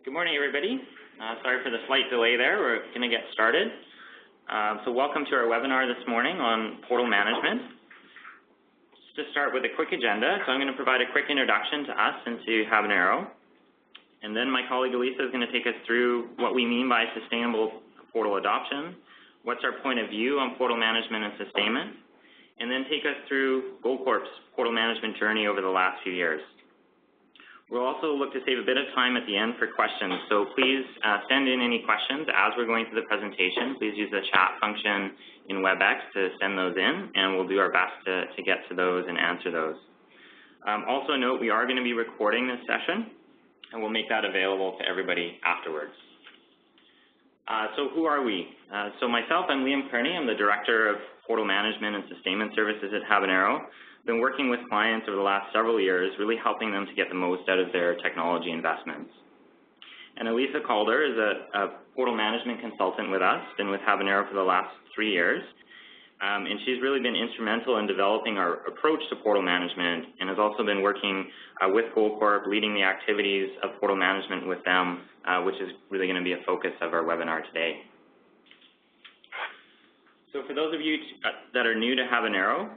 Good morning, everybody. Sorry for the slight delay there. We're going to get started. So welcome to our webinar this morning on portal management. Just to start with a quick agenda, so I'm going to provide a quick introduction to us and to Habanero. And then my colleague Elisa is going to take us through what we mean by sustainable portal adoption, what's our point of view on portal management and sustainment, and then take us through Goldcorp's portal management journey over the last few years. We'll also look to save a bit of time at the end for questions, so please send in any questions as we're going through the presentation. Please use the chat function in WebEx to send those in, and we'll do our best to get to those and answer those. Also note, we are going to be recording this session, and we'll make that available to everybody afterwards. So who are we? So myself, I'm Liam Kearney. I'm the Director of Portal Management and Sustainment Services at Habanero. Been working with clients over the last several years, really helping them to get the most out of their technology investments. And Elisa Calder is a portal management consultant with us, been with Habanero for the last 3 years. And she's really been instrumental in developing our approach to portal management, and has also been working with Goldcorp, leading the activities of portal management with them, which is really going to be a focus of our webinar today. So for those of you that are new to Habanero,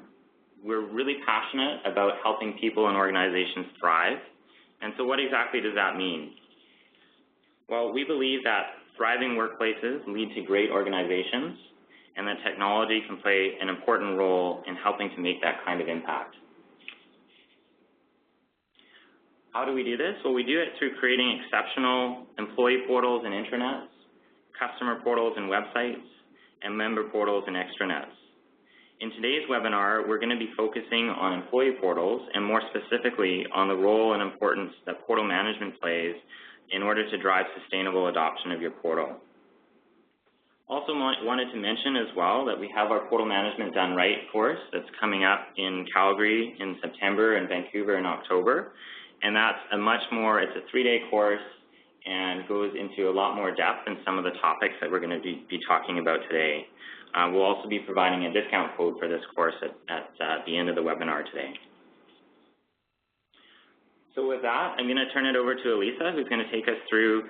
we're really passionate about helping people and organizations thrive. And so what exactly does that mean? Well, we believe that thriving workplaces lead to great organizations, and that technology can play an important role in helping to make that kind of impact. How do we do this? Well, we do it through creating exceptional employee portals and intranets, customer portals and websites, and member portals and extranets. In today's webinar, we're going to be focusing on employee portals, and more specifically on the role and importance that portal management plays in order to drive sustainable adoption of your portal. Also wanted to mention as well that we have our Portal Management Done Right course that's coming up in Calgary in September and Vancouver in October. And that's it's a 3-day course and goes into a lot more depth in some of the topics that we're going to be talking about today. We'll also be providing a discount code for this course at the end of the webinar today. So with that, I'm going to turn it over to Elisa, who's going to take us through,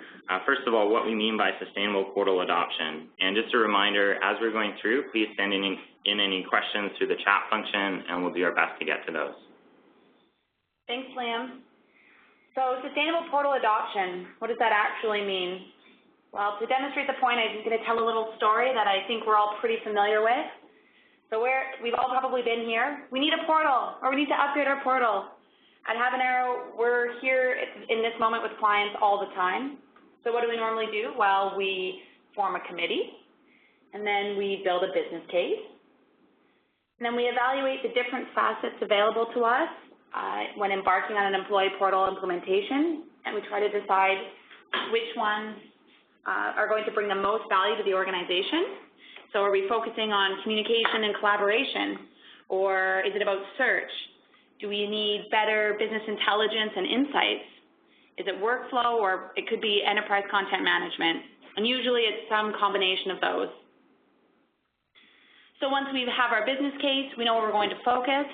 first of all, what we mean by sustainable portal adoption. And just a reminder, as we're going through, please send in any questions through the chat function, and we'll do our best to get to those. Thanks, Liam. So sustainable portal adoption, what does that actually mean? Well, to demonstrate the point, I'm going to tell a little story that I think we're all pretty familiar with. So we've all probably been here. We need a portal, or we need to upgrade our portal. At Habanero, we're here in this moment with clients all the time. So what do we normally do? Well, we form a committee, and then we build a business case. And then we evaluate the different facets available to us when embarking on an employee portal implementation, and we try to decide which ones are going to bring the most value to the organization. So are we focusing on communication and collaboration, or is it about search? Do we need better business intelligence and insights? Is it workflow, or it could be enterprise content management? And usually it's some combination of those. So once we have our business case, we know where we're going to focus.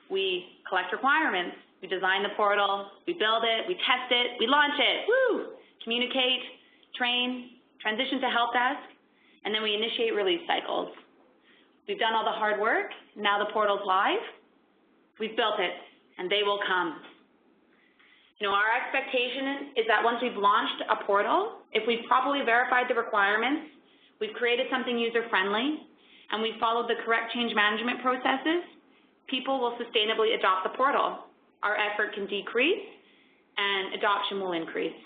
We collect requirements. We design the portal. We build it. We test it. We launch it. Woo! Communicate, train, transition to help desk, and then we initiate release cycles. We've done all the hard work. Now the portal's live. We've built it, and they will come. You know, our expectation is that once we've launched a portal, if we've properly verified the requirements, we've created something user-friendly, and we've followed the correct change management processes, people will sustainably adopt the portal. Our effort can decrease, and adoption will increase.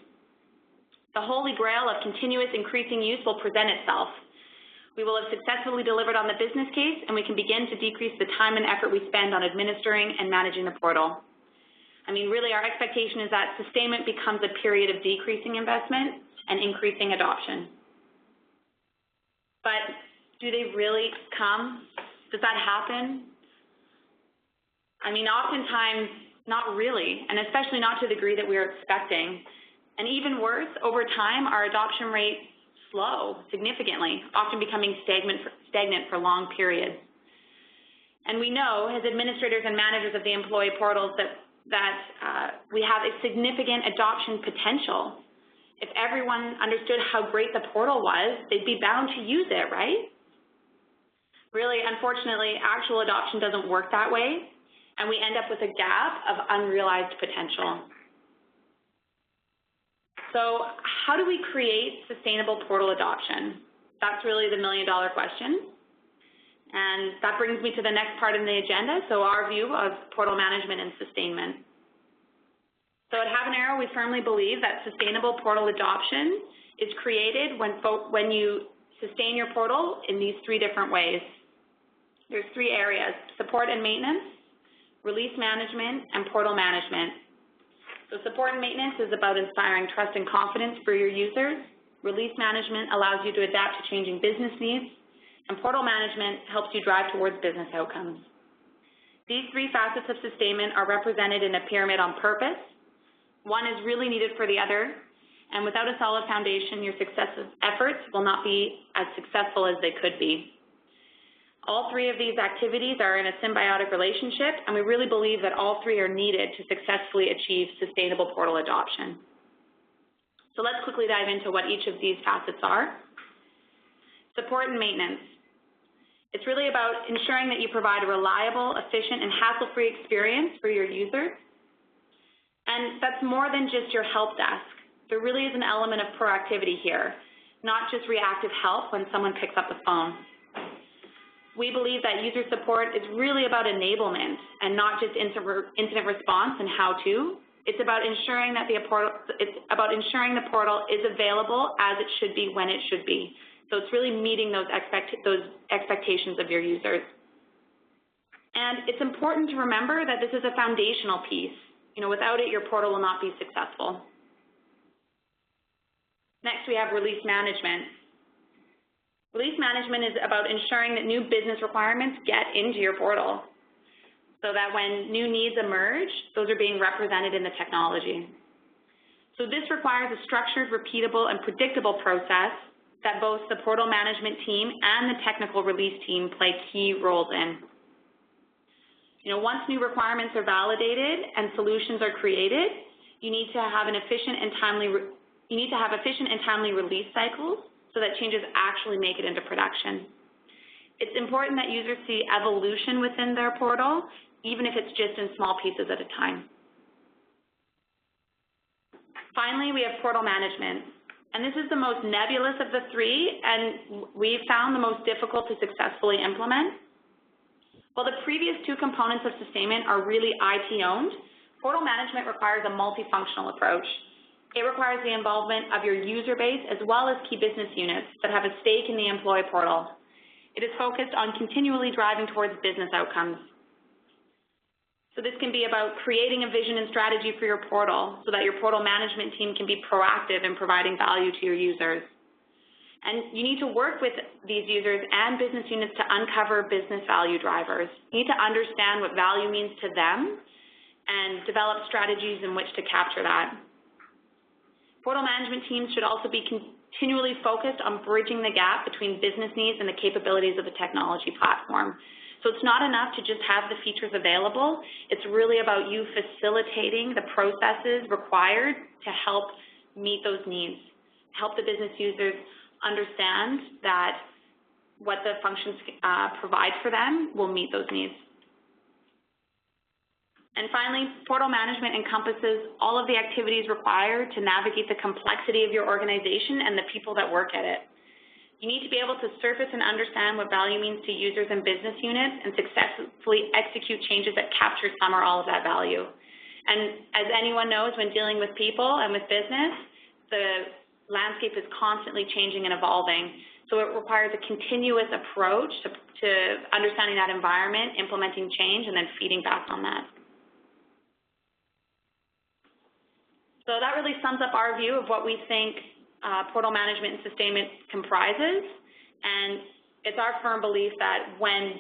The holy grail of continuous increasing use will present itself. We will have successfully delivered on the business case, and we can begin to decrease the time and effort we spend on administering and managing the portal. I mean, really, our expectation is that sustainment becomes a period of decreasing investment and increasing adoption. But do they really come? Does that happen? I mean, oftentimes, not really, and especially not to the degree that we are expecting. And even worse, over time, our adoption rates slow significantly, often becoming stagnant for long periods. And we know, as administrators and managers of the employee portals, that we have a significant adoption potential. If everyone understood how great the portal was, they'd be bound to use it, right? Really, unfortunately, actual adoption doesn't work that way, and we end up with a gap of unrealized potential. So how do we create sustainable portal adoption? That's really the million-dollar question. And that brings me to the next part of the agenda, so our view of portal management and sustainment. So at Habanero, we firmly believe that sustainable portal adoption is created when you sustain your portal in these three different ways. There's three areas: support and maintenance, release management, and portal management. So support and maintenance is about inspiring trust and confidence for your users. Release management allows you to adapt to changing business needs, and portal management helps you drive towards business outcomes. These three facets of sustainment are represented in a pyramid on purpose. One is really needed for the other, and without a solid foundation, your successive efforts will not be as successful as they could be. All three of these activities are in a symbiotic relationship, and we really believe that all three are needed to successfully achieve sustainable portal adoption. So let's quickly dive into what each of these facets are. Support and maintenance. It's really about ensuring that you provide a reliable, efficient, and hassle-free experience for your users. And that's more than just your help desk. There really is an element of proactivity here, not just reactive help when someone picks up the phone. We believe that user support is really about enablement and not just incident response and how-to. It's about ensuring that the portal is available as it should be when it should be. So it's really meeting those expectations of your users. And it's important to remember that this is a foundational piece. Without it, your portal will not be successful. Next, we have release management. Release management is about ensuring that new business requirements get into your portal so that when new needs emerge, those are being represented in the technology. So this requires a structured, repeatable, and predictable process that both the portal management team and the technical release team play key roles in. Once new requirements are validated and solutions are created, you need to have efficient and timely release cycles so that changes actually make it into production. It's important that users see evolution within their portal, even if it's just in small pieces at a time. Finally, we have portal management. And this is the most nebulous of the three, and we've found the most difficult to successfully implement. While the previous two components of sustainment are really IT-owned, portal management requires a multifunctional approach. It requires the involvement of your user base as well as key business units that have a stake in the employee portal. It is focused on continually driving towards business outcomes. So this can be about creating a vision and strategy for your portal so that your portal management team can be proactive in providing value to your users. And you need to work with these users and business units to uncover business value drivers. You need to understand what value means to them and develop strategies in which to capture that. Portal management teams should also be continually focused on bridging the gap between business needs and the capabilities of the technology platform. So it's not enough to just have the features available. It's really about you facilitating the processes required to help meet those needs, help the business users understand that what the functions provide for them will meet those needs. And finally, portal management encompasses all of the activities required to navigate the complexity of your organization and the people that work at it. You need to be able to surface and understand what value means to users and business units and successfully execute changes that capture some or all of that value. And as anyone knows, when dealing with people and with business, the landscape is constantly changing and evolving. So it requires a continuous approach to understanding that environment, implementing change, and then feeding back on that. So that really sums up our view of what we think portal management and sustainment comprises. And it's our firm belief that when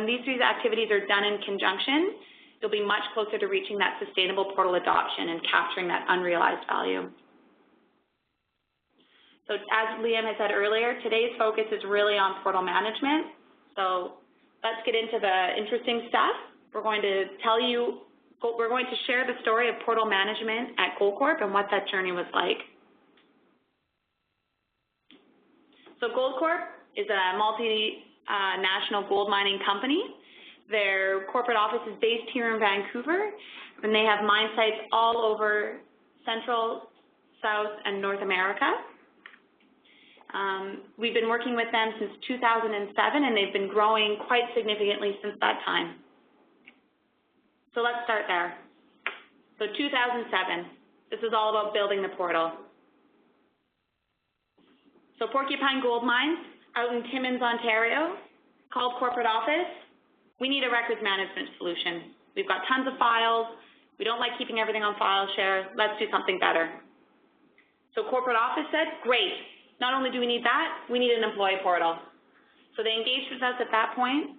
these three activities are done in conjunction, you'll be much closer to reaching that sustainable portal adoption and capturing that unrealized value. So as Liam had said earlier, today's focus is really on portal management. So let's get into the interesting stuff. We're going to tell you we're going to share the story of portal management at Goldcorp and what that journey was like. So Goldcorp is a multinational gold mining company. Their corporate office is based here in Vancouver, and they have mine sites all over Central, South, and North America. We've been working with them since 2007, and they've been growing quite significantly since that time. So let's start there. So 2007, this is all about building the portal. So Porcupine Gold Mines out in Timmins, Ontario, called corporate office. We need a records management solution. We've got tons of files. We don't like keeping everything on file share. Let's do something better. So corporate office said, great. Not only do we need that, we need an employee portal. So they engaged with us at that point,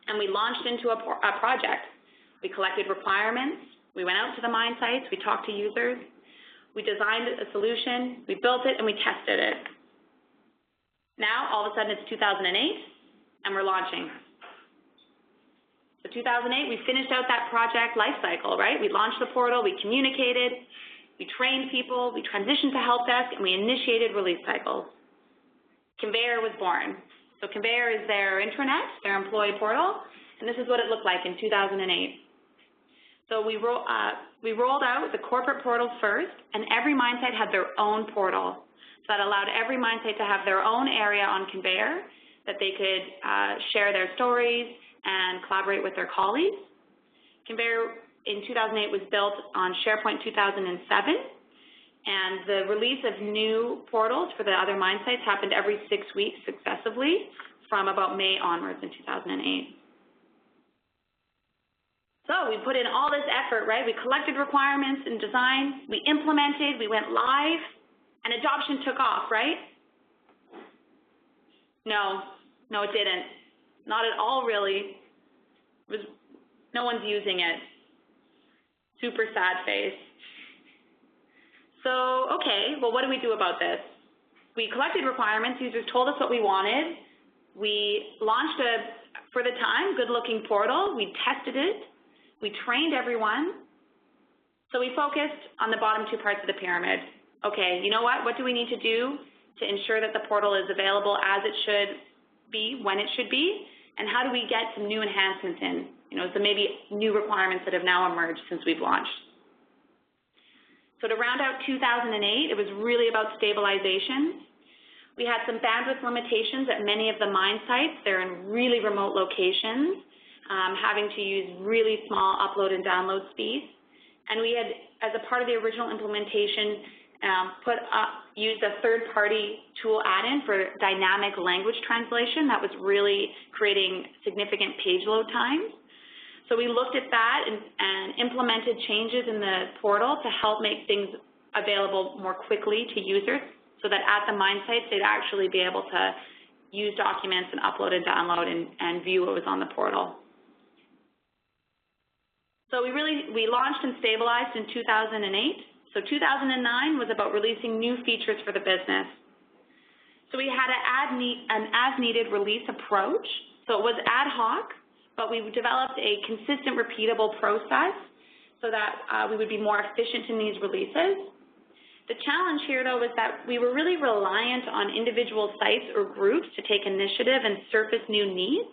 and we launched into a project. We collected requirements. We went out to the mine sites. We talked to users. We designed a solution. We built it, and we tested it. Now, all of a sudden, it's 2008, and we're launching. So 2008, we finished out that project life cycle, right? We launched the portal. We communicated. We trained people. We transitioned to help desk, and we initiated release cycles. Conveyor was born. So Conveyor is their intranet, their employee portal, and this is what it looked like in 2008. So we rolled out the corporate portal first, and every mine site had their own portal. So that allowed every mine site to have their own area on Conveyor that they could share their stories and collaborate with their colleagues. Conveyor in 2008 was built on SHAREPOINT 2007, and the release of new portals for the other mine sites happened every 6 weeks successively from about May onwards in 2008. So we put in all this effort, right? We collected requirements and design, we implemented, we went live, and adoption took off, right? No, it didn't. Not at all, really. No one's using it. Super sad face. So, okay, well, what do we do about this? We collected requirements. Users told us what we wanted. We launched a, for the time, good-looking portal. We tested it. We trained everyone. So we focused on the bottom two parts of the pyramid. Okay, you know what? What do we need to do to ensure that the portal is available as it should be, when it should be? And how do we get some new enhancements in? You know, so maybe new requirements that have now emerged since we've launched. So to round out 2008, it was really about stabilization. We had some bandwidth limitations at many of the mine sites. They're in really remote locations, having to use really small upload and download speeds. And we had, as a part of the original implementation, used a third-party tool add-in for dynamic language translation that was really creating significant page load times. So we looked at that and implemented changes in the portal to help make things available more quickly to users so that at the mine sites they'd actually be able to use documents and upload and download and view what was on the portal. So we launched and stabilized in 2008. So 2009 was about releasing new features for the business. So we had an as-needed release approach. So it was ad hoc, but we developed a consistent, repeatable process so that we would be more efficient in these releases. The challenge here, though, was that we were really reliant on individual sites or groups to take initiative and surface new needs.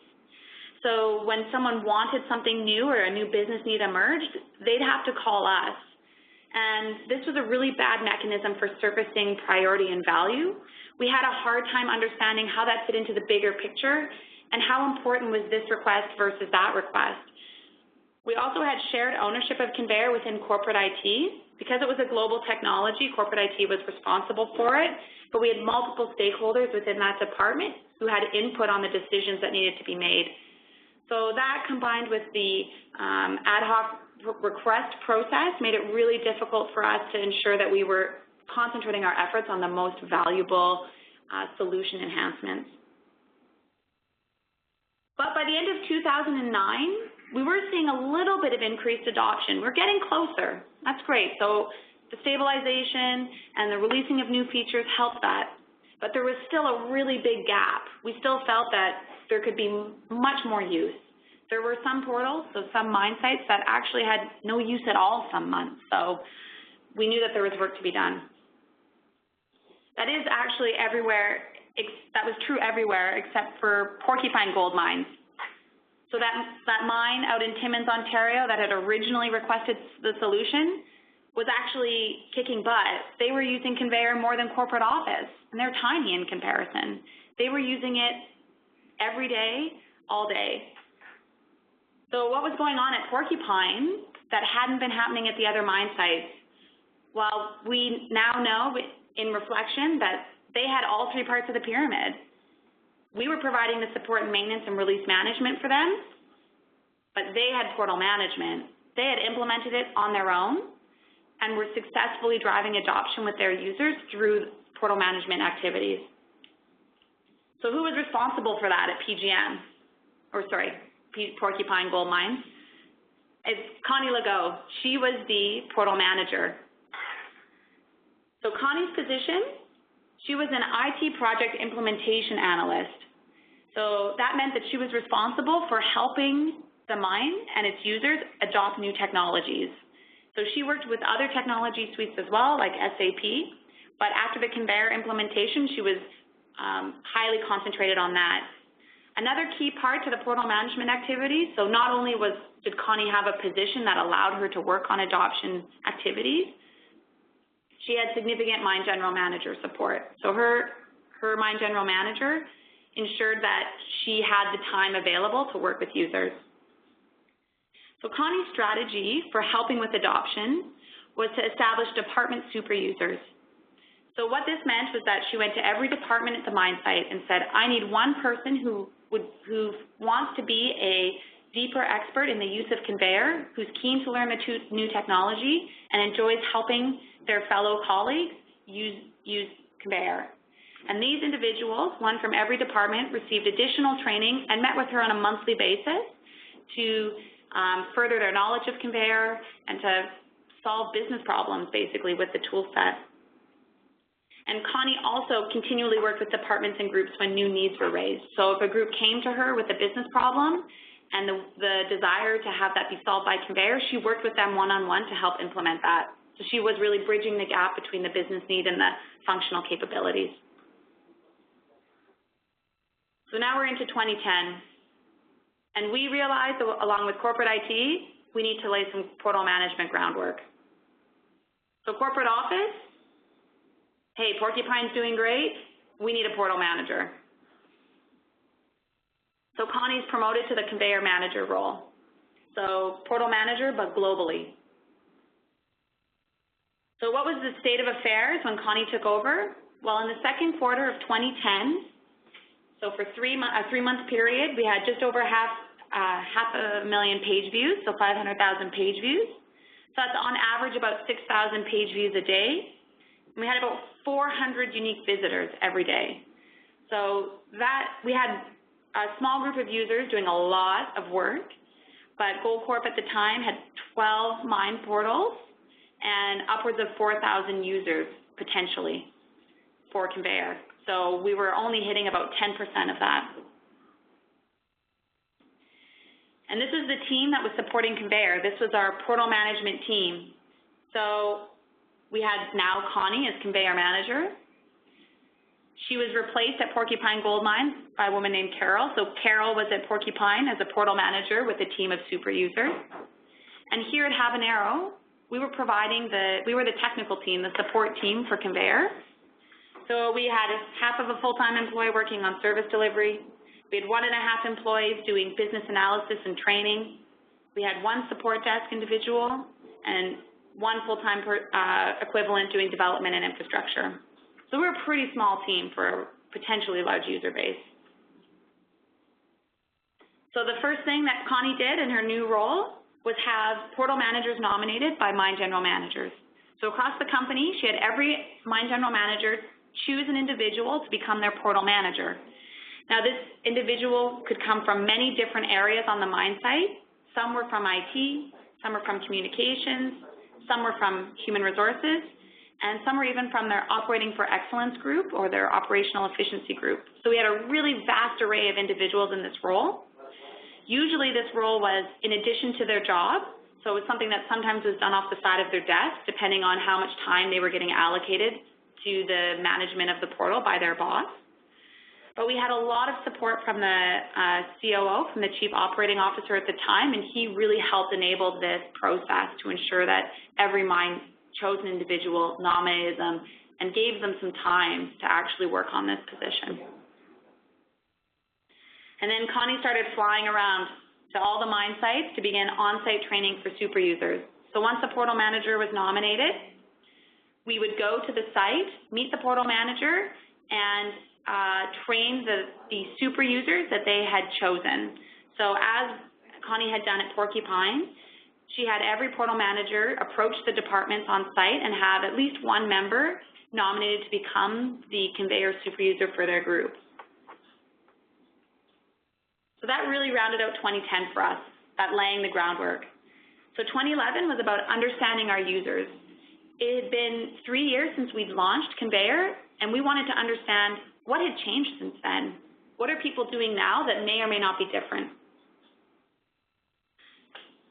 So when someone wanted something new or a new business need emerged, they'd have to call us. And this was a really bad mechanism for surfacing priority and value. We had a hard time understanding how that fit into the bigger picture and how important was this request versus that request. We also had shared ownership of Conveyor within corporate IT. Because it was a global technology, corporate IT was responsible for it, but we had multiple stakeholders within that department who had input on the decisions that needed to be made. So that combined with the ad hoc request process made it really difficult for us to ensure that we were concentrating our efforts on the most valuable solution enhancements. But by the end of 2009, we were seeing a little bit of increased adoption. We're getting closer. That's great. So the stabilization and the releasing of new features helped that. But there was still a really big gap. We still felt that there could be much more use. There were some portals, so some mine sites that actually had no use at all some months. So we knew that there was work to be done. That is actually everywhere, that was true everywhere except for Porcupine gold mines. So that mine out in Timmins, Ontario that had originally requested the solution was actually kicking butt. They were using conveyor more than corporate office, and they're tiny in comparison. They were using it every day, all day. So what was going on at Porcupine that hadn't been happening at the other mine sites? Well, we now know in reflection that they had all three parts of the pyramid. We were providing the support and maintenance and release management for them, but they had portal management. They had implemented it on their own and were successfully driving adoption with their users through portal management activities. So who was responsible for that at PGM? Or sorry, Porcupine Gold Mine? It's Connie Legault. She was the portal manager. So Connie's position, she was an IT project implementation analyst. So that meant that she was responsible for helping the mine and its users adopt new technologies. So she worked with other technology suites as well, like SAP, but after the conveyor implementation, she was highly concentrated on that. Another key part to the portal management activities, so not only did Connie have a position that allowed her to work on adoption activities, she had significant mine general manager support. So her mine general manager ensured that she had the time available to work with users. So Connie's strategy for helping with adoption was to establish department super users. So what this meant was that she went to every department at the mine site and said, I need one person who wants to be a deeper expert in the use of conveyor, who's keen to learn the new technology and enjoys helping their fellow colleagues use conveyor. And these individuals, one from every department, received additional training and met with her on a monthly basis to further their knowledge of conveyor and to solve business problems, basically, with the tool set. And Connie also continually worked with departments and groups when new needs were raised. So if a group came to her with a business problem and the desire to have that be solved by conveyor, she worked with them one-on-one to help implement that. So she was really bridging the gap between the business need and the functional capabilities. So now we're into 2010. And we realized, along with corporate IT, we need to lay some portal management groundwork. So corporate office, hey, Porcupine's doing great, we need a portal manager. So Connie's promoted to the conveyor manager role. So portal manager, but globally. So what was the state of affairs when Connie took over? Well, in the second quarter of 2010, so for a three-month period, we had just over half a million page views, so 500,000 page views. So that's on average about 6,000 page views a day. And we had about 400 unique visitors every day. So that we had a small group of users doing a lot of work, but Goldcorp at the time had 12 mine portals and upwards of 4,000 users potentially for conveyor. So we were only hitting about 10% of that. And this is the team that was supporting conveyor. This was our portal management team. So we had now Connie as conveyor manager. She was replaced at Porcupine Gold Mine by a woman named Carol. So Carol was at Porcupine as a portal manager with a team of super users. And here at Habanero, we were the technical team, the support team for conveyor. So we had half of a full-time employee working on service delivery. We had 1.5 employees doing business analysis and training. We had 1 support desk individual and 1 full-time equivalent doing development and infrastructure. So we're a pretty small team for a potentially large user base. So the first thing that Connie did in her new role was have portal managers nominated by mine general managers. So across the company, she had every mine general manager choose an individual to become their portal manager. Now this individual could come from many different areas on the mine site. Some were from IT, some were from communications, some were from human resources, and some were even from their Operating for Excellence group or their Operational Efficiency group. So we had a really vast array of individuals in this role. Usually this role was in addition to their job, so it was something that sometimes was done off the side of their desk, depending on how much time they were getting allocated to the management of the portal by their boss. But we had a lot of support from the COO, from the Chief Operating Officer at the time, and he really helped enable this process to ensure that every mine chose an individual, nominated them, and gave them some time to actually work on this position. And then Connie started flying around to all the mine sites to begin on-site training for super users. So once the portal manager was nominated, we would go to the site, meet the portal manager, and train the super users that they had chosen. So as Connie had done at Porcupine, she had every portal manager approach the departments on site and have at least one member nominated to become the conveyor super user for their group. So that really rounded out 2010 for us, that laying the groundwork. So 2011 was about understanding our users. It had been 3 years since we'd launched Conveyor, and we wanted to understand what had changed since then. What are people doing now that may or may not be different?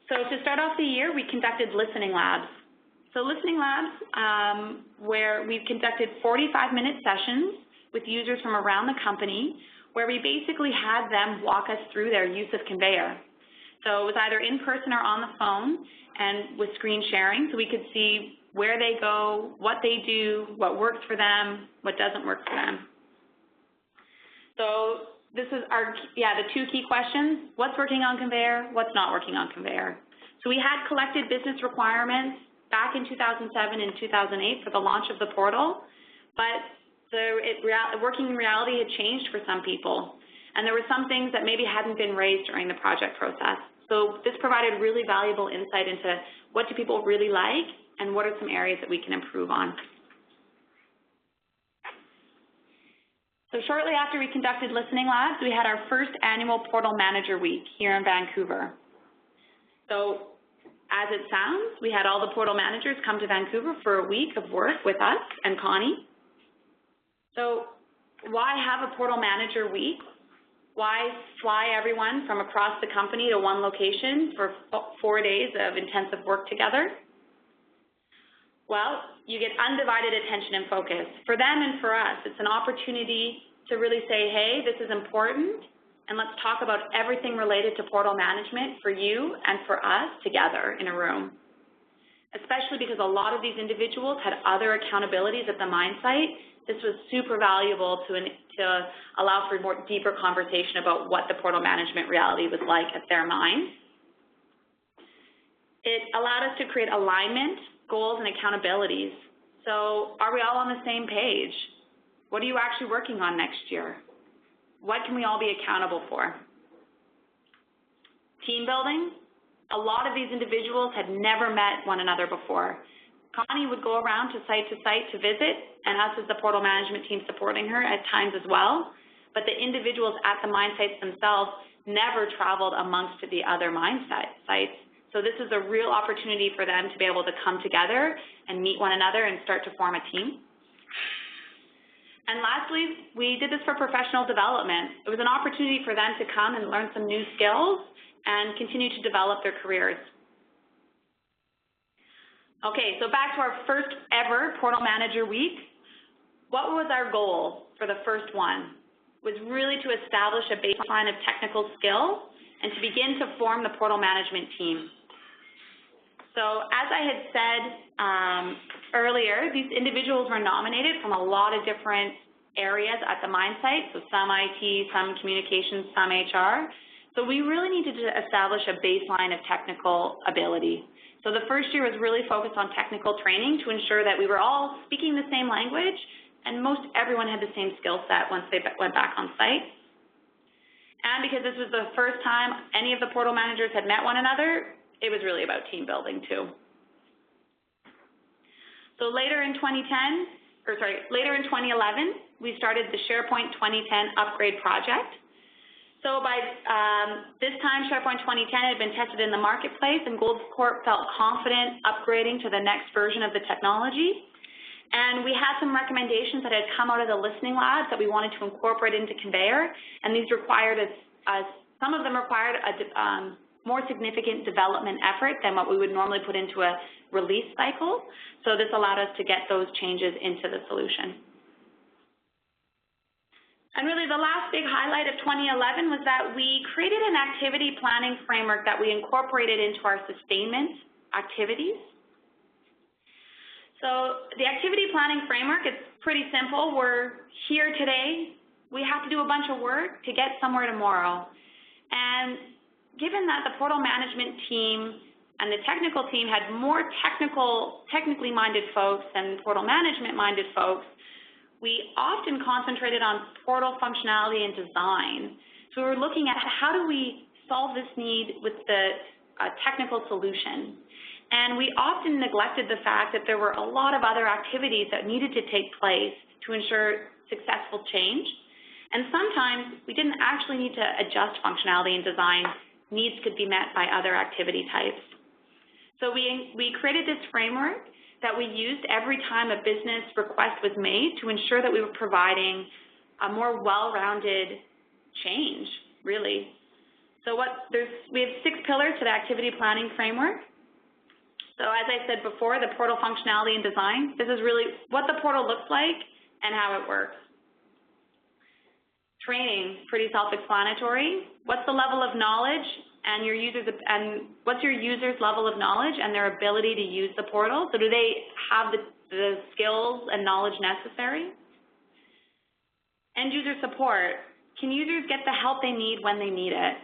So to start off the year, we conducted listening labs. So listening labs where we've conducted 45-minute sessions with users from around the company, where we basically had them walk us through their use of Conveyor. So it was either in person or on the phone and with screen sharing, so we could see where they go, what they do, what works for them, what doesn't work for them. So this is the two key questions: what's working on Conveyor, what's not working on Conveyor. So we had collected business requirements back in 2007 and 2008 for the launch of the portal, but working reality had changed for some people, and there were some things that maybe hadn't been raised during the project process. So this provided really valuable insight into what do people really like and what are some areas that we can improve on. So shortly after we conducted listening labs, we had our first annual Portal Manager Week here in Vancouver. So as it sounds, we had all the portal managers come to Vancouver for a week of work with us and Connie. So why have a Portal Manager Week? Why fly everyone from across the company to one location for 4 days of intensive work together? Well, you get undivided attention and focus. For them and for us, it's an opportunity to really say, hey, this is important, and let's talk about everything related to portal management for you and for us together in a room. Especially because a lot of these individuals had other accountabilities at the mine site. This was super valuable to allow for more deeper conversation about what the portal management reality was like at their mine. It allowed us to create alignment, goals, and accountabilities. So are we all on the same page? What are you actually working on next year? What can we all be accountable for? Team building. A lot of these individuals had never met one another before. Connie would go around to site to visit, and us as the portal management team supporting her at times as well. But the individuals at the mine sites themselves never traveled amongst the other mine sites. So this is a real opportunity for them to be able to come together and meet one another and start to form a team. And lastly, we did this for professional development. It was an opportunity for them to come and learn some new skills and continue to develop their careers. Okay, so back to our first ever Portal Manager Week. What was our goal for the first one? It was really to establish a baseline of technical skill and to begin to form the portal management team. So as I had said earlier, these individuals were nominated from a lot of different areas at the mine site, so some IT, some communications, some HR. So we really needed to establish a baseline of technical ability. So the first year was really focused on technical training to ensure that we were all speaking the same language and most everyone had the same skill set once they went back on site. And because this was the first time any of the portal managers had met one another, it was really about team building too. So later in 2011, we started the SharePoint 2010 upgrade project. So by this time, SharePoint 2010 had been tested in the marketplace, and Goldcorp felt confident upgrading to the next version of the technology. And we had some recommendations that had come out of the listening labs that we wanted to incorporate into Conveyor, and these required Some of them required a more significant development effort than what we would normally put into a release cycle. So this allowed us to get those changes into the solution. And really the last big highlight of 2011 was that we created an activity planning framework that we incorporated into our sustainment activities. So the activity planning framework is pretty simple. We're here today. We have to do a bunch of work to get somewhere tomorrow. And given that the portal management team and the technical team had more technically minded folks than portal management minded folks, we often concentrated on portal functionality and design. So we were looking at how do we solve this need with the technical solution. And we often neglected the fact that there were a lot of other activities that needed to take place to ensure successful change. And sometimes we didn't actually need to adjust functionality and design. Needs could be met by other activity types. So we created this framework that we used every time a business request was made to ensure that we were providing a more well-rounded change, really. So we have 6 pillars to the activity planning framework. So as I said before, the portal functionality and design, this is really what the portal looks like and how it works. Training, pretty self-explanatory. What's the level of knowledge and what's your user's level of knowledge and their ability to use the portal? So do they have the skills and knowledge necessary? End user support. Can users get the help they need when they need it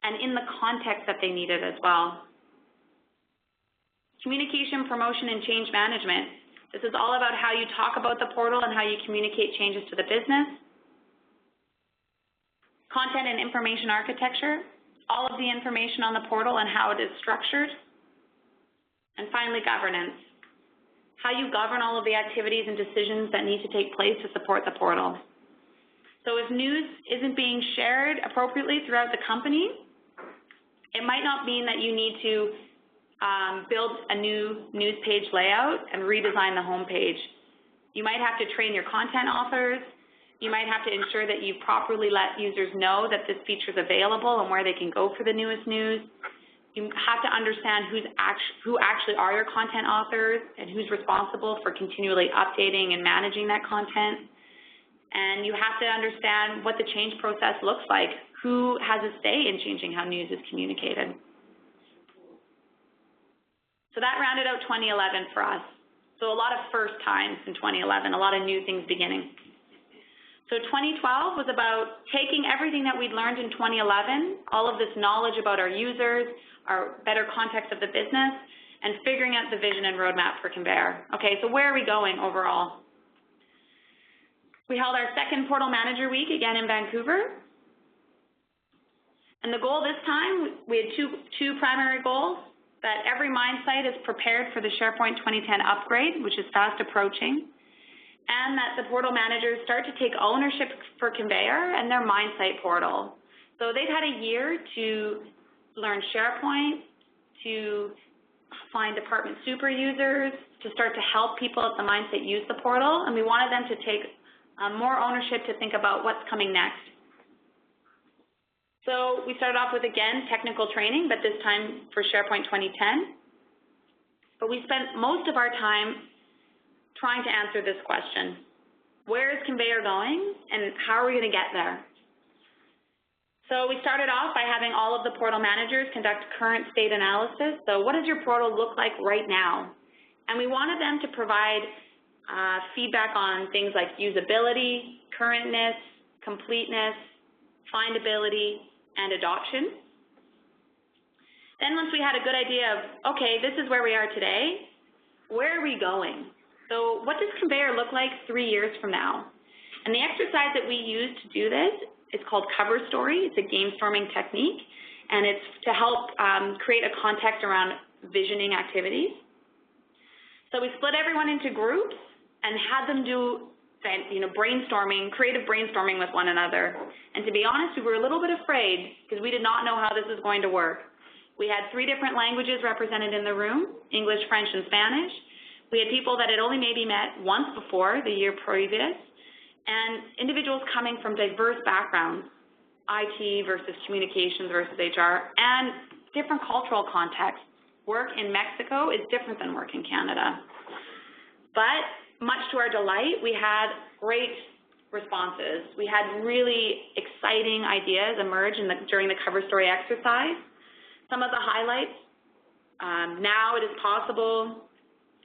and in the context that they need it as well? Communication, promotion, and change management. This is all about how you talk about the portal and how you communicate changes to the business. Content and information architecture, all of the information on the portal and how it is structured. And finally, governance, how you govern all of the activities and decisions that need to take place to support the portal. So if news isn't being shared appropriately throughout the company, it might not mean that you need to build a new news page layout and redesign the home page. You might have to train your content authors. You might have to ensure that you properly let users know that this feature is available and where they can go for the newest news. You have to understand who actually are your content authors and who's responsible for continually updating and managing that content. And you have to understand what the change process looks like, who has a say in changing how news is communicated. So that rounded out 2011 for us. So a lot of first times in 2011, a lot of new things beginning. So 2012 was about taking everything that we'd learned in 2011, all of this knowledge about our users, our better context of the business, and figuring out the vision and roadmap for Conveyor. Okay, so where are we going overall? We held our second Portal Manager Week again in Vancouver. And the goal this time, we had two primary goals, that every mine site is prepared for the SharePoint 2010 upgrade, which is fast approaching, and that the portal managers start to take ownership for Conveyor and their mine site portal. So they've had a year to learn SharePoint, to find department super users, to start to help people at the mine site use the portal, and we wanted them to take more ownership to think about what's coming next. So we started off with, again, technical training, but this time for SharePoint 2010. But we spent most of our time trying to answer this question. Where is Conveyor going, and how are we going to get there? So we started off by having all of the portal managers conduct current state analysis. So what does your portal look like right now? And we wanted them to provide feedback on things like usability, currentness, completeness, findability, and adoption. Then once we had a good idea of, okay, this is where we are today, where are we going? So what does Conveyor look like 3 years from now? And the exercise that we use to do this is called cover story. It's a game storming technique, and it's to help create a context around visioning activities. So we split everyone into groups and had them do brainstorming, creative brainstorming with one another. And to be honest, we were a little bit afraid because we did not know how this was going to work. We had 3 different languages represented in the room, English, French, and Spanish. We had people that had only maybe met once before, the year previous, and individuals coming from diverse backgrounds. IT versus communications versus HR, and different cultural contexts. Work in Mexico is different than work in Canada. But much to our delight, we had great responses. We had really exciting ideas emerge during the cover story exercise. Some of the highlights, now it is possible,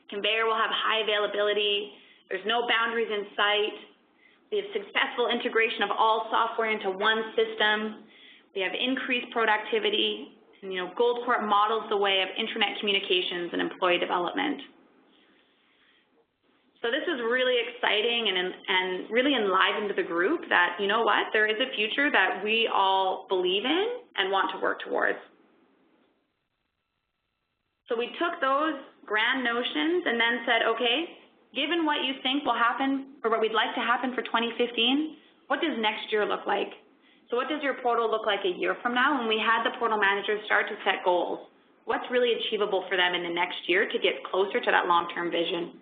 conveyor will have high availability, there's no boundaries in sight, we have successful integration of all software into one system, we have increased productivity, and Goldcorp models the way of intranet communications and employee development. So this is really exciting and really enlivened the group that, you know what, there is a future that we all believe in and want to work towards. So we took those grand notions and then said, okay, given what you think will happen or what we'd like to happen for 2015, what does next year look like? So what does your portal look like a year from now? When we had the portal managers start to set goals, what's really achievable for them in the next year to get closer to that long-term vision?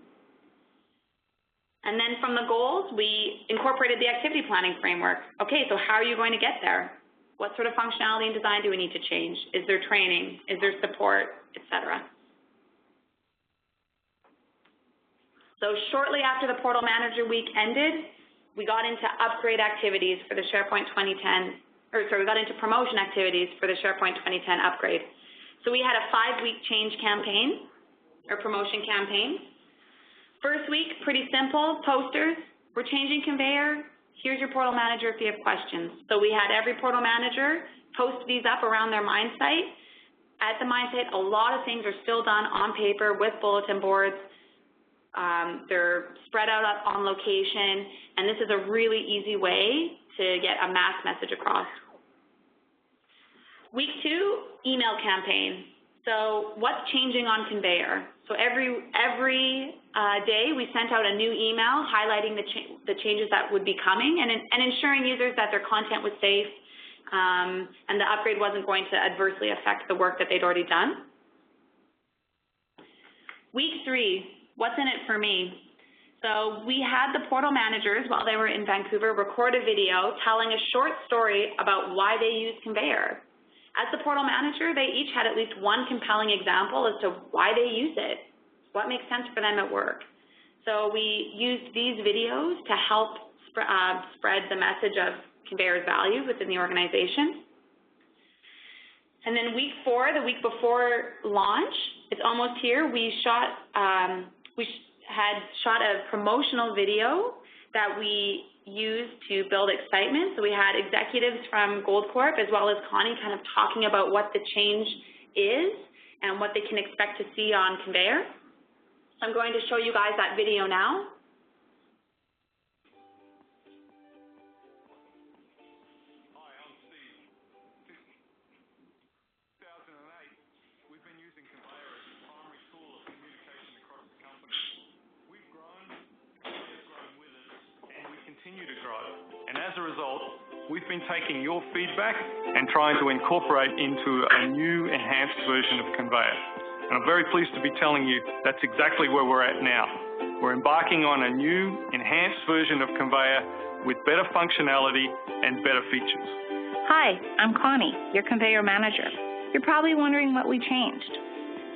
And then from the goals, we incorporated the activity planning framework. Okay, so how are you going to get there? What sort of functionality and design do we need to change? Is there training? Is there support, et cetera? So shortly after the Portal Manager Week ended, we got into upgrade activities for the SharePoint 2010, we got into promotion activities for the SharePoint 2010 upgrade. So we had a 5-week change campaign, or promotion campaign. First week, pretty simple, posters, we're changing conveyor, here's your portal manager if you have questions. So we had every portal manager post these up around their mine site. At the mine site, a lot of things are still done on paper with bulletin boards. They're spread out on location, and this is a really easy way to get a mass message across. Week 2, email campaign. So what's changing on conveyor? So every day we sent out a new email highlighting the changes that would be coming and ensuring users that their content was safe and the upgrade wasn't going to adversely affect the work that they'd already done. Week 3, what's in it for me? So we had the portal managers, while they were in Vancouver, record a video telling a short story about why they use conveyor. As the portal manager, they each had at least one compelling example as to why they use it, what makes sense for them at work. So we used these videos to help spread the message of conveyor's value within the organization. And then week 4, the week before launch, it's almost here, we had shot a promotional video that we used to build excitement. So we had executives from Goldcorp as well as Connie kind of talking about what the change is and what they can expect to see on conveyor. So I'm going to show you guys that video now. Hi, I'm Steve. Since 2008, we've been using conveyor as the primary tool of communication across the company. We've grown, conveyor's grown with us, and we continue to grow. And as a result, we've been taking your feedback and trying to incorporate into a new enhanced version of conveyor. And I'm very pleased to be telling you that's exactly where we're at now. We're embarking on a new enhanced version of conveyor with better functionality and better features. Hi, I'm Connie, your conveyor manager. You're probably wondering what we changed.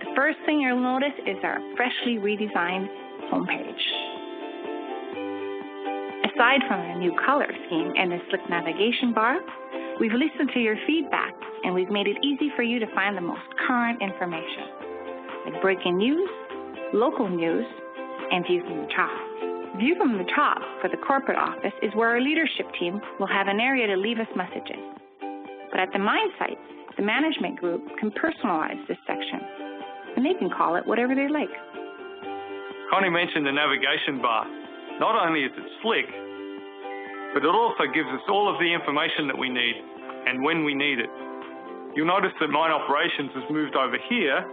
The first thing you'll notice is our freshly redesigned homepage. Aside from our new color scheme and the slick navigation bar, we've listened to your feedback and we've made it easy for you to find the most current information, like breaking news, local news, and View from the Top. View from the Top for the corporate office is where our leadership team will have an area to leave us messages. But at the mine sites, the management group can personalize this section, and they can call it whatever they like. Connie mentioned the navigation bar. Not only is it slick, but it also gives us all of the information that we need and when we need it. You'll notice that Mine Operations has moved over here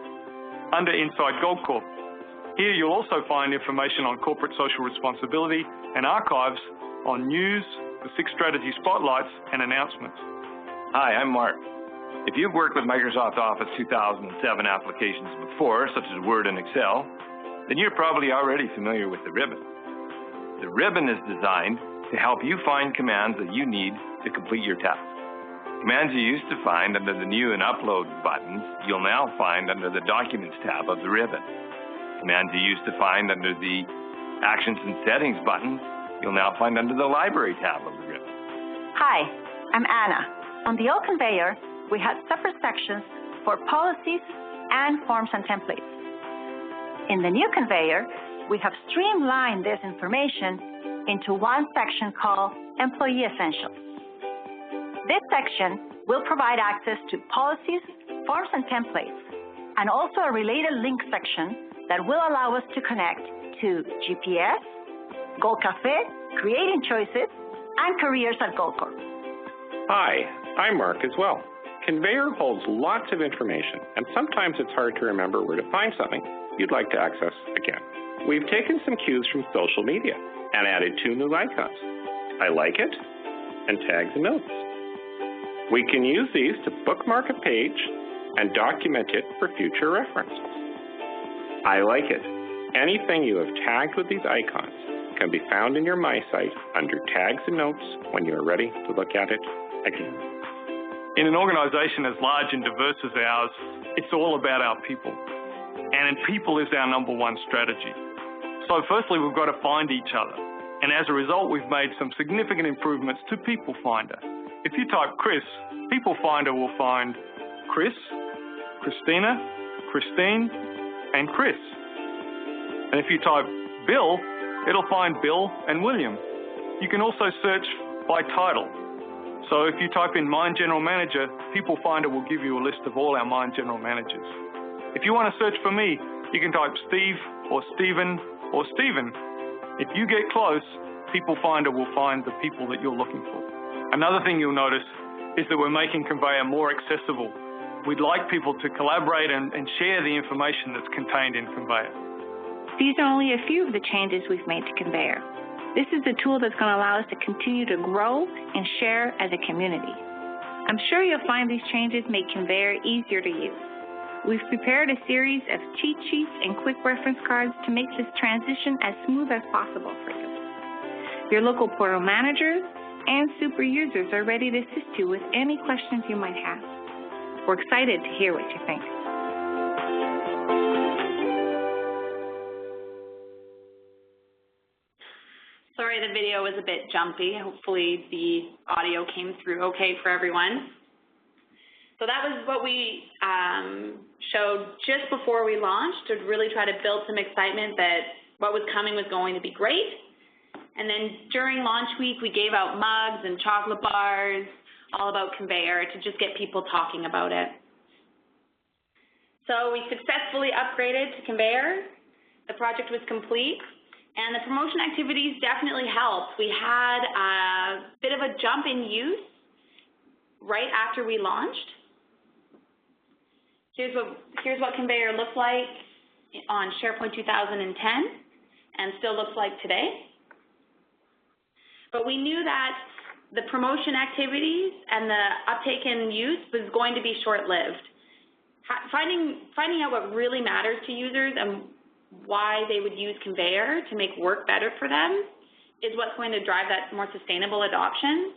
under Inside Goldcorp. Here you'll also find information on corporate social responsibility and archives on news, the 6 strategy spotlights, and announcements. Hi, I'm Mark. If you've worked with Microsoft Office 2007 applications before, such as Word and Excel, then you're probably already familiar with the ribbon. The ribbon is designed to help you find commands that you need to complete your task. Commands you used to find under the New and Upload buttons, you'll now find under the Documents tab of the ribbon. Commands you used to find under the Actions and Settings buttons, you'll now find under the Library tab of the ribbon. Hi, I'm Anna. On the old conveyor, we had separate sections for policies and forms and templates. In the new conveyor, we have streamlined this information into one section called Employee Essentials. This section will provide access to policies, forms, and templates, and also a related link section that will allow us to connect to GPS, Gold Cafe, Creating Choices, and Careers at Goldcorp. Hi, I'm Mark as well. Conveyor holds lots of information, and sometimes it's hard to remember where to find something you'd like to access again. We've taken some cues from social media and added 2 new icons, I like it and tags and notes. We can use these to bookmark a page and document it for future reference. I like it. Anything you have tagged with these icons can be found in your My Site under Tags and Notes when you are ready to look at it again. In an organization as large and diverse as ours, it's all about our people. And people is our #1 strategy. So firstly, we've got to find each other. And as a result, we've made some significant improvements to People Finder. If you type Chris, People Finder will find Chris, Christina, Christine, and Chris. And if you type Bill, it'll find Bill and William. You can also search by title. So if you type in Mine General Manager, People Finder will give you a list of all our Mine General Managers. If you want to search for me, you can type Steve or Stephen or Stephen. If you get close, People Finder will find the people that you're looking for. Another thing you'll notice is that we're making Conveyor more accessible. We'd like people to collaborate and share the information that's contained in Conveyor. These are only a few of the changes we've made to Conveyor. This is the tool that's going to allow us to continue to grow and share as a community. I'm sure you'll find these changes make Conveyor easier to use. We've prepared a series of cheat sheets and quick reference cards to make this transition as smooth as possible for you. Your local portal managers and super users are ready to assist you with any questions you might have. We're excited to hear what you think. Sorry the video was a bit jumpy. Hopefully the audio came through okay for everyone. So that was what we showed just before we launched, to really try to build some excitement that what was coming was going to be great. And then during launch week, we gave out mugs and chocolate bars, all about Conveyor, to just get people talking about it. So we successfully upgraded to Conveyor. The project was complete, and the promotion activities definitely helped. We had a bit of a jump in use right after we launched. Here's what Conveyor looked like on SharePoint 2010 and still looks like today. But we knew that the promotion activities and the uptake in use was going to be short-lived. Finding out what really matters to users and why they would use Conveyor to make work better for them is what's going to drive that more sustainable adoption.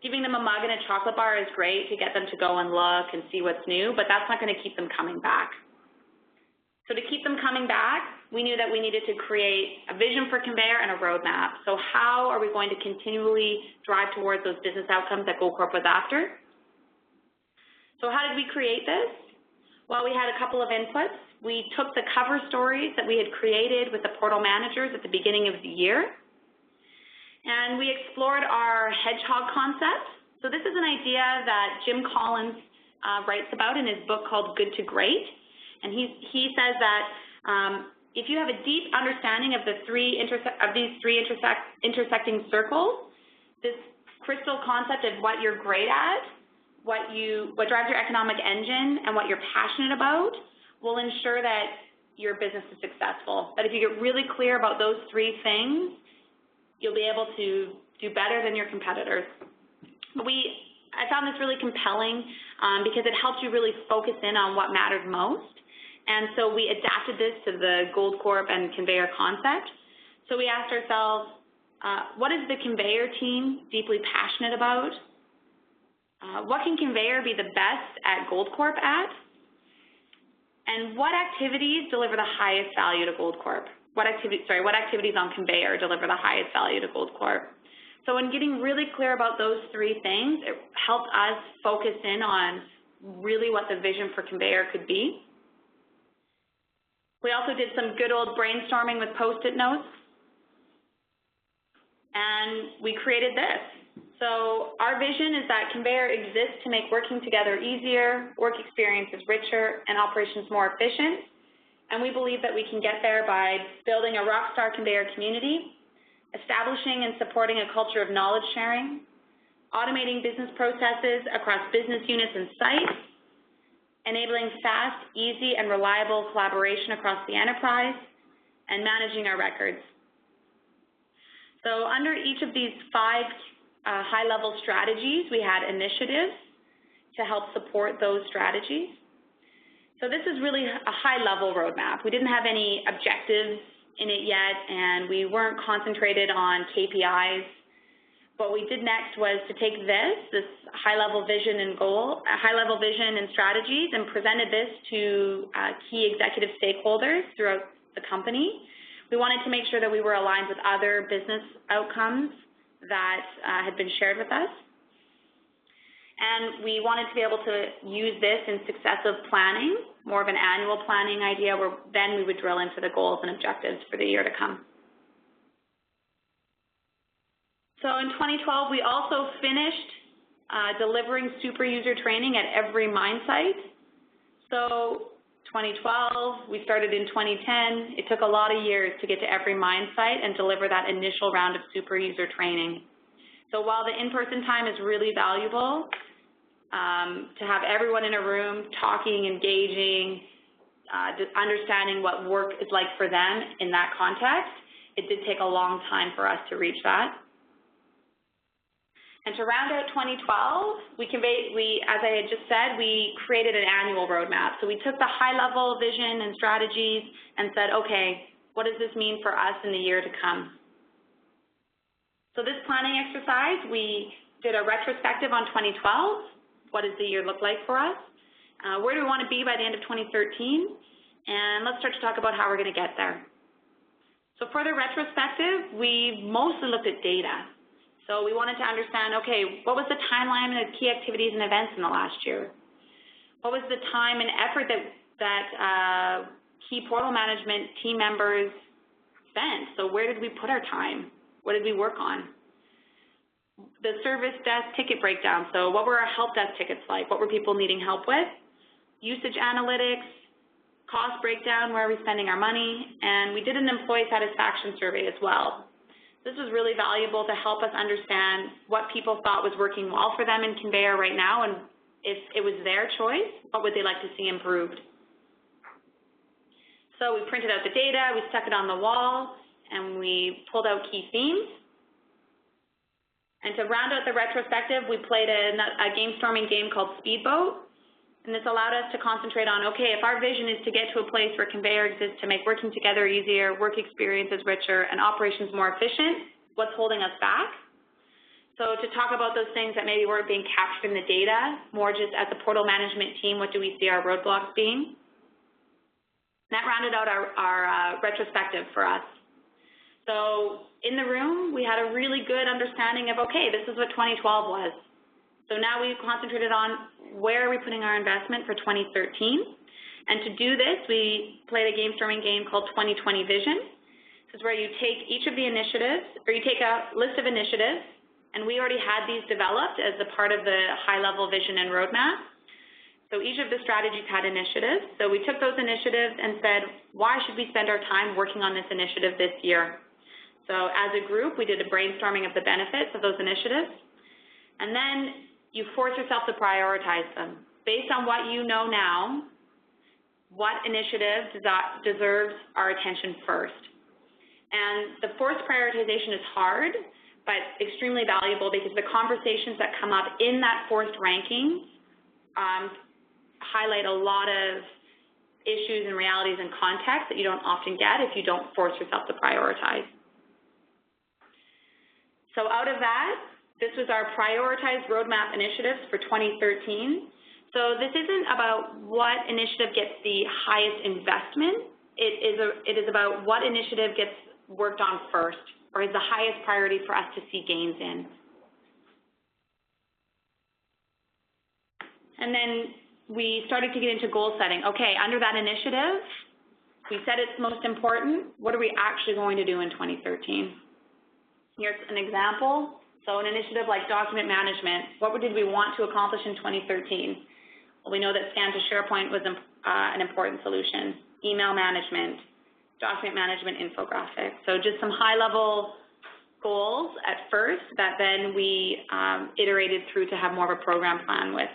Giving them a mug and a chocolate bar is great to get them to go and look and see what's new, but that's not going to keep them coming back. So to keep them coming back, we knew that we needed to create a vision for Conveyor and a roadmap. So how are we going to continually drive towards those business outcomes that Goldcorp was after? So how did we create this? Well, we had a couple of inputs. We took the cover stories that we had created with the portal managers at the beginning of the year, and we explored our hedgehog concept. So this is an idea that Jim Collins writes about in his book called Good to Great. And he says that if you have a deep understanding of these three intersecting circles, this crystal concept of what you're great at, what drives your economic engine, and what you're passionate about will ensure that your business is successful. That if you get really clear about those 3 things, you'll be able to do better than your competitors. I found this really compelling because it helps you really focus in on what mattered most. And so we adapted this to the Goldcorp and Conveyor concept. So we asked ourselves, what is the Conveyor team deeply passionate about? What can Conveyor be the best at Goldcorp at? And what activities deliver the highest value to Goldcorp? What activities on Conveyor deliver the highest value to Goldcorp? So in getting really clear about those three things, it helped us focus in on really what the vision for Conveyor could be. We also did some good old brainstorming with Post-it notes, and we created this. So our vision is that Conveyor exists to make working together easier, work experiences richer, and operations more efficient. And we believe that we can get there by building a rockstar Conveyor community, establishing and supporting a culture of knowledge sharing, automating business processes across business units and sites, enabling fast, easy, and reliable collaboration across the enterprise, and managing our records. So under each of these 5 high-level strategies, we had initiatives to help support those strategies. So this is really a high-level roadmap. We didn't have any objectives in it yet, and we weren't concentrated on KPIs. What we did next was to take this high-level vision and strategies, and presented this to key executive stakeholders throughout the company. We wanted to make sure that we were aligned with other business outcomes that had been shared with us. And we wanted to be able to use this in successive planning, more of an annual planning idea, where then we would drill into the goals and objectives for the year to come. So in 2012, we also finished delivering super user training at every mine site. So 2012, we started in 2010. It took a lot of years to get to every mine site and deliver that initial round of super user training. So while the in-person time is really valuable, to have everyone in a room talking, engaging, understanding what work is like for them in that context, it did take a long time for us to reach that. And to round out 2012, as I had just said, we created an annual roadmap. So we took the high-level vision and strategies and said, okay, what does this mean for us in the year to come? So this planning exercise, we did a retrospective on 2012. What does the year look like for us? Where do we want to be by the end of 2013? And let's start to talk about how we're going to get there. So for the retrospective, we mostly looked at data. So we wanted to understand, okay, what was the timeline of key activities and events in the last year? What was the time and effort that key portal management team members spent? So where did we put our time? What did we work on? The service desk ticket breakdown. So what were our help desk tickets like? What were people needing help with? Usage analytics, cost breakdown, where are we spending our money? And we did an employee satisfaction survey as well. This was really valuable to help us understand what people thought was working well for them in Conveyor right now, and if it was their choice, what would they like to see improved. So we printed out the data, we stuck it on the wall, and we pulled out key themes. And to round out the retrospective, we played a game storming game called Speedboat. And this allowed us to concentrate on, okay, if our vision is to get to a place where Conveyor exists to make working together easier, work experiences richer, and operations more efficient, what's holding us back? So to talk about those things that maybe weren't being captured in the data, more just as a portal management team, what do we see our roadblocks being? That rounded out our retrospective for us. So in the room, we had a really good understanding of, okay, this is what 2012 was. So now we've concentrated on where are we putting our investment for 2013. And to do this, we played a game storming game called 2020 Vision. This is where you take each of the initiatives, or you take a list of initiatives, and we already had these developed as a part of the high-level vision and roadmap. So each of the strategies had initiatives. So we took those initiatives and said, why should we spend our time working on this initiative this year? So as a group, we did a brainstorming of the benefits of those initiatives. And then you force yourself to prioritize them. Based on what you know now, what initiative deserves our attention first? And the forced prioritization is hard, but extremely valuable because the conversations that come up in that forced ranking highlight a lot of issues and realities and context that you don't often get if you don't force yourself to prioritize. So out of that, This was our prioritized roadmap initiatives for 2013. So this isn't about what initiative gets the highest investment. It is about what initiative gets worked on first, or is the highest priority for us to see gains in. And then we started to get into goal setting. Okay, under that initiative, we said it's most important. What are we actually going to do in 2013? Here's an example. So an initiative like document management, what did we want to accomplish in 2013? Well, we know that Scan to SharePoint was an important solution. Email management, document management, infographics. So just some high-level goals at first that then we iterated through to have more of a program plan with.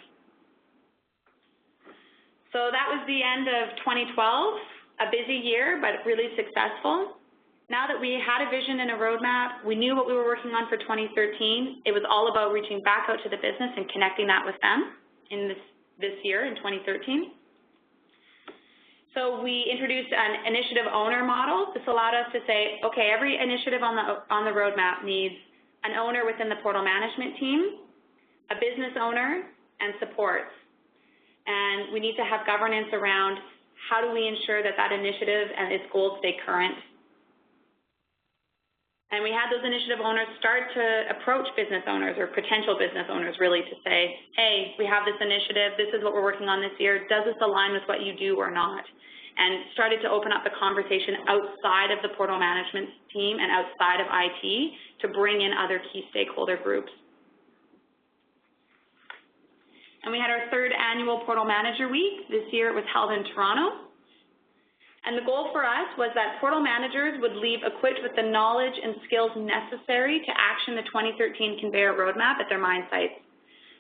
So that was the end of 2012, a busy year, but really successful. Now that we had a vision and a roadmap, we knew what we were working on for 2013. It was all about reaching back out to the business and connecting that with them in this year, in 2013. So we introduced an initiative owner model. This allowed us to say, okay, every initiative on the roadmap needs an owner within the portal management team, a business owner, and supports. And we need to have governance around how do we ensure that that initiative and its goals stay current. And we had those initiative owners start to approach business owners or potential business owners really to say, hey, we have this initiative, this is what we're working on this year, does this align with what you do or not? And started to open up the conversation outside of the portal management team and outside of IT to bring in other key stakeholder groups. And we had our 3rd annual Portal Manager Week. This year it was held in Toronto. And the goal for us was that portal managers would leave equipped with the knowledge and skills necessary to action the 2013 Conveyor roadmap at their mine sites.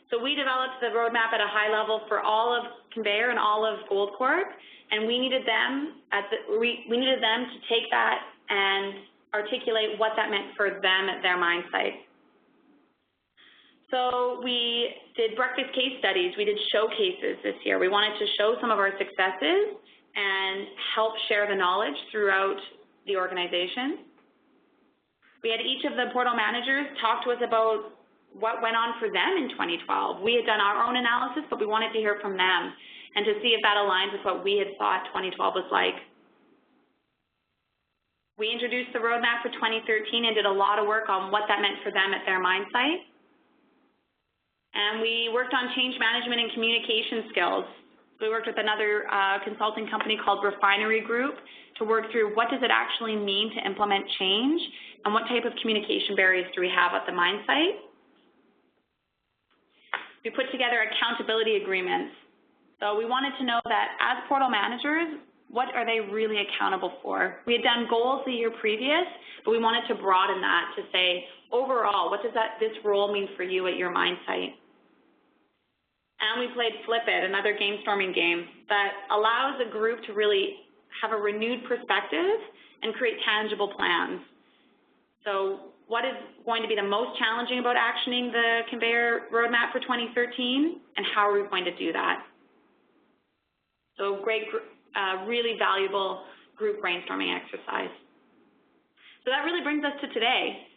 So we developed the roadmap at a high level for all of Conveyor and all of Goldcorp, and we needed them to take that and articulate what that meant for them at their mine site. So we did breakfast case studies, we did showcases this year. We wanted to show some of our successes and help share the knowledge throughout the organization. We had each of the portal managers talk to us about what went on for them in 2012. We had done our own analysis, but we wanted to hear from them and to see if that aligned with what we had thought 2012 was like. We introduced the roadmap for 2013 and did a lot of work on what that meant for them at their mine site. And we worked on change management and communication skills. We worked with another consulting company called Refinery Group to work through what does it actually mean to implement change and what type of communication barriers do we have at the mine site. We put together accountability agreements. So we wanted to know that as portal managers, what are they really accountable for? We had done goals the year previous, but we wanted to broaden that to say, overall, what does this role mean for you at your mine site? And we played Flip It, another game-storming game that allows a group to really have a renewed perspective and create tangible plans. So what is going to be the most challenging about actioning the Conveyor roadmap for 2013, and how are we going to do that? So great, really valuable group brainstorming exercise. So that really brings us to today.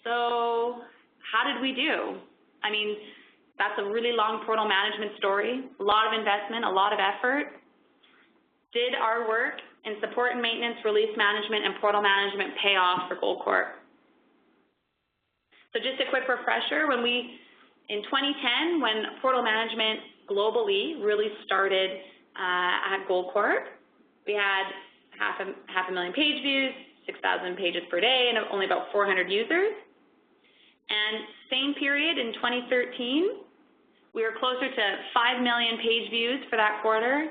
So how did we do? I mean, that's a really long portal management story, a lot of investment, a lot of effort. Did our work in support and maintenance, release management, and portal management pay off for Goldcorp? So just a quick refresher, in 2010, when portal management globally really started at Goldcorp, we had half a million page views, 6,000 pages per day, and only about 400 users. And same period in 2013, we were closer to 5 million page views for that quarter.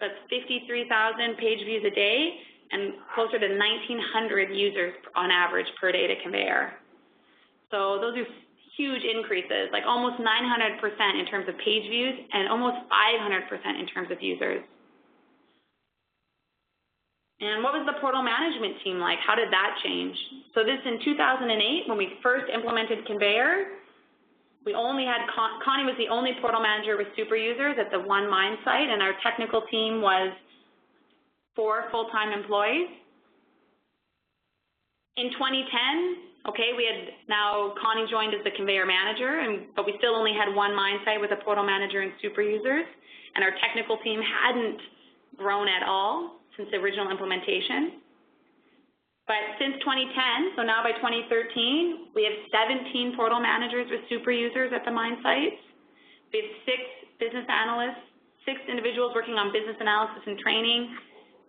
So that's 53,000 page views a day and closer to 1,900 users on average per day to Conveyor. So those are huge increases, like almost 900% in terms of page views and almost 500% in terms of users. And what was the portal management team like? How did that change? So this in 2008, when we first implemented Conveyor, we only had, Connie was the only portal manager with super users at the one mine site, and our technical team was 4 full-time employees. In 2010, Okay, we had now Connie joined as the conveyor manager, but we still only had one mine site with a portal manager and super users, and our technical team hadn't grown at all since the original implementation. But since 2010, so now by 2013, we have 17 portal managers with super users at the mine sites. We have 6 business analysts, 6 individuals working on business analysis and training,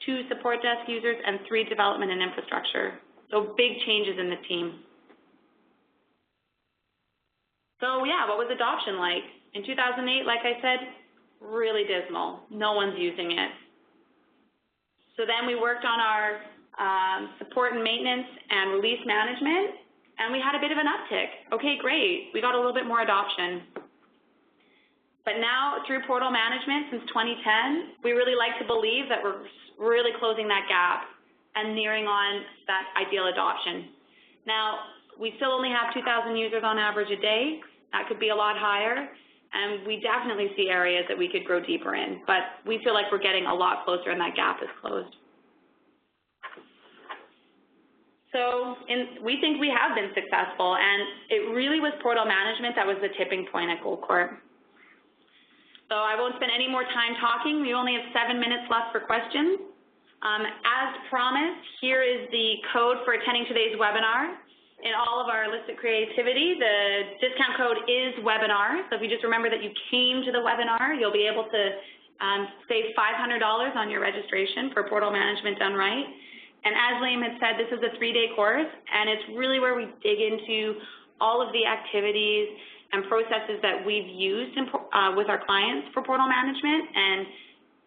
2 support desk users, and 3 development and infrastructure. So big changes in the team. So yeah, what was adoption like? In 2008, like I said, really dismal. No one's using it. So then we worked on our support and maintenance and release management, and we had a bit of an uptick. Okay, great. We got a little bit more adoption. But now, through portal management since 2010, we really like to believe that we're really closing that gap and nearing on that ideal adoption. Now, we still only have 2,000 users on average a day. That could be a lot higher, and we definitely see areas that we could grow deeper in, but we feel like we're getting a lot closer and that gap is closed. So we think we have been successful, and it really was portal management that was the tipping point at Goldcorp. So I won't spend any more time talking. We only have 7 minutes left for questions. As promised, here is the code for attending today's webinar. In all of our Illicit Creativity, the discount code is webinar. So if you just remember that you came to the webinar, you'll be able to save $500 on your registration for portal management done right. And as Liam had said, this is a 3-day course, and it's really where we dig into all of the activities and processes that we've used with our clients for portal management and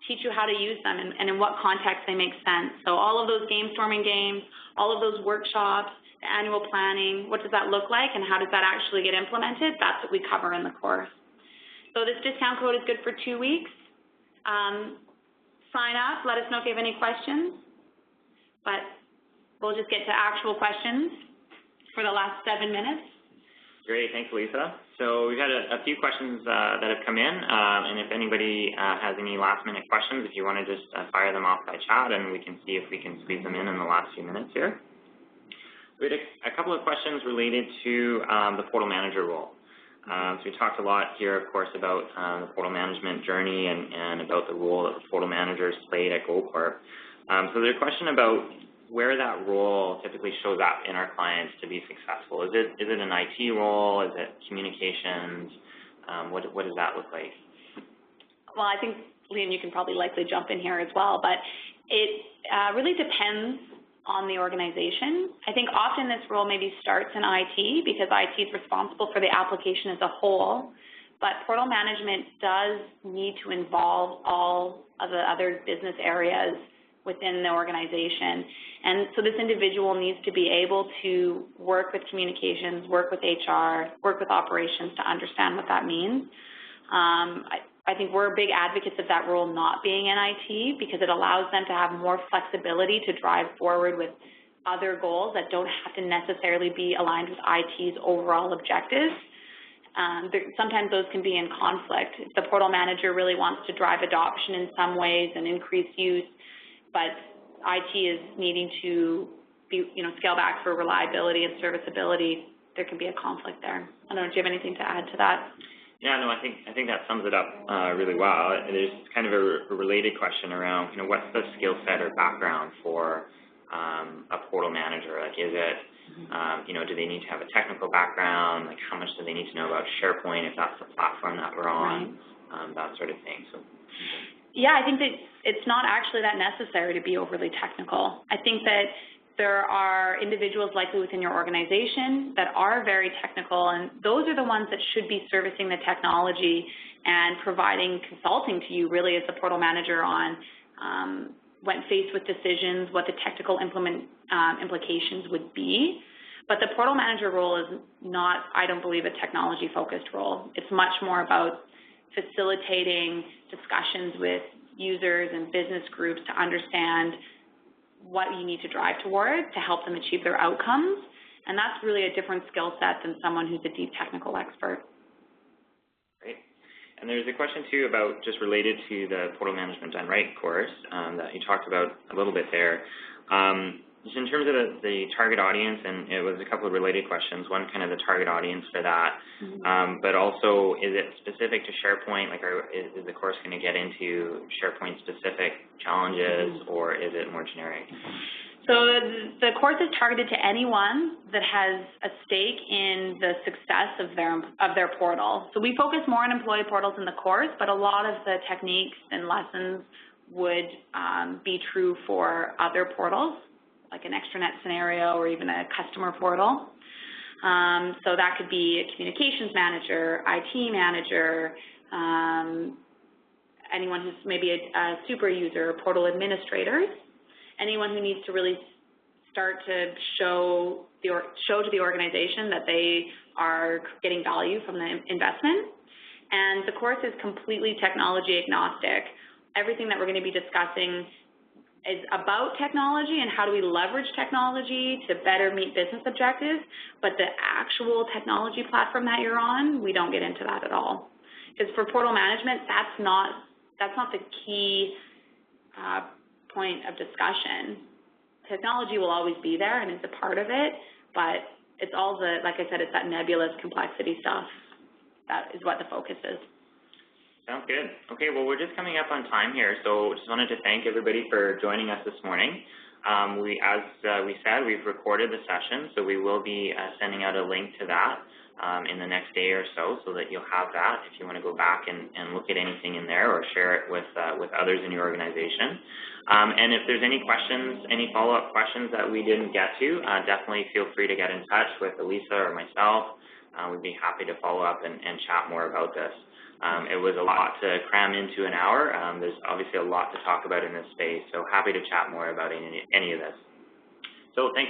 teach you how to use them and in what context they make sense. So all of those game-storming games, all of those workshops, the annual planning, what does that look like and how does that actually get implemented? That's what we cover in the course. So this discount code is good for 2 weeks. Sign up, let us know if you have any questions. But we'll just get to actual questions for the last 7 minutes. Great, thanks, Lisa. So we've had a few questions that have come in, and if anybody has any last-minute questions, if you want to just fire them off by chat, and we can see if we can squeeze them in the last few minutes here. We had a couple of questions related to the portal manager role. So we talked a lot here, of course, about the portal management journey and about the role that the portal managers played at Goldcorp. So there's a question about where that role typically shows up in our clients to be successful. Is it an IT role? Is it communications? What does that look like? Well, I think, Liam, you can probably likely jump in here as well, but it really depends on the organization. I think often this role maybe starts in IT because IT is responsible for the application as a whole, but portal management does need to involve all of the other business areas within the organization. And so this individual needs to be able to work with communications, work with HR, work with operations to understand what that means. I think we're big advocates of that role not being in IT because it allows them to have more flexibility to drive forward with other goals that don't have to necessarily be aligned with IT's overall objectives. Sometimes those can be in conflict. If the portal manager really wants to drive adoption in some ways and increase use, but IT is needing to be, scale back for reliability and serviceability, there can be a conflict there. I don't know, do you have anything to add to that? Yeah, no, I think that sums it up really well. There's kind of a related question around, what's the skill set or background for a portal manager? Like, is it, do they need to have a technical background? Like, how much do they need to know about SharePoint if that's the platform that we're on? Right. That sort of thing. So. Yeah, I think that it's not actually that necessary to be overly technical. I think that there are individuals likely within your organization that are very technical, and those are the ones that should be servicing the technology and providing consulting to you really as the portal manager on when faced with decisions, what the technical implications would be. But the portal manager role is not, I don't believe, a technology-focused role. It's much more about facilitating discussions with users and business groups to understand what you need to drive toward to help them achieve their outcomes. And that's really a different skill set than someone who's a deep technical expert. Great. And there's a question, too, about just related to the Portal Management Done Right course that you talked about a little bit there. just in terms of the target audience, and it was a couple of related questions. One, kind of the target audience for that, but also, is it specific to SharePoint? Like, is the course going to get into SharePoint-specific challenges, or is it more generic? So the course is targeted to anyone that has a stake in the success of their portal. So we focus more on employee portals in the course, but a lot of the techniques and lessons would be true for other portals, like an extranet scenario or even a customer portal. So that could be a communications manager, IT manager, anyone who's maybe a super user, portal administrators, anyone who needs to really start to show to the organization that they are getting value from the investment. And the course is completely technology agnostic. Everything that we're going to be discussing is about technology and how do we leverage technology to better meet business objectives, but the actual technology platform that you're on, we don't get into that at all. Because for portal management, that's not the key point of discussion. Technology will always be there and it's a part of it, but it's all the, like I said, it's that nebulous complexity stuff. That is what the focus is. Sounds good. Okay, well, we're just coming up on time here, so just wanted to thank everybody for joining us this morning. As we said, we've recorded the session, so we will be sending out a link to that in the next day or so that you'll have that if you want to go back and look at anything in there or share it with others in your organization. And if there's any questions, any follow-up questions that we didn't get to, definitely feel free to get in touch with Elisa or myself. We'd be happy to follow up and chat more about this. It was a lot to cram into an hour. There's obviously a lot to talk about in this space, so happy to chat more about any of this. So thank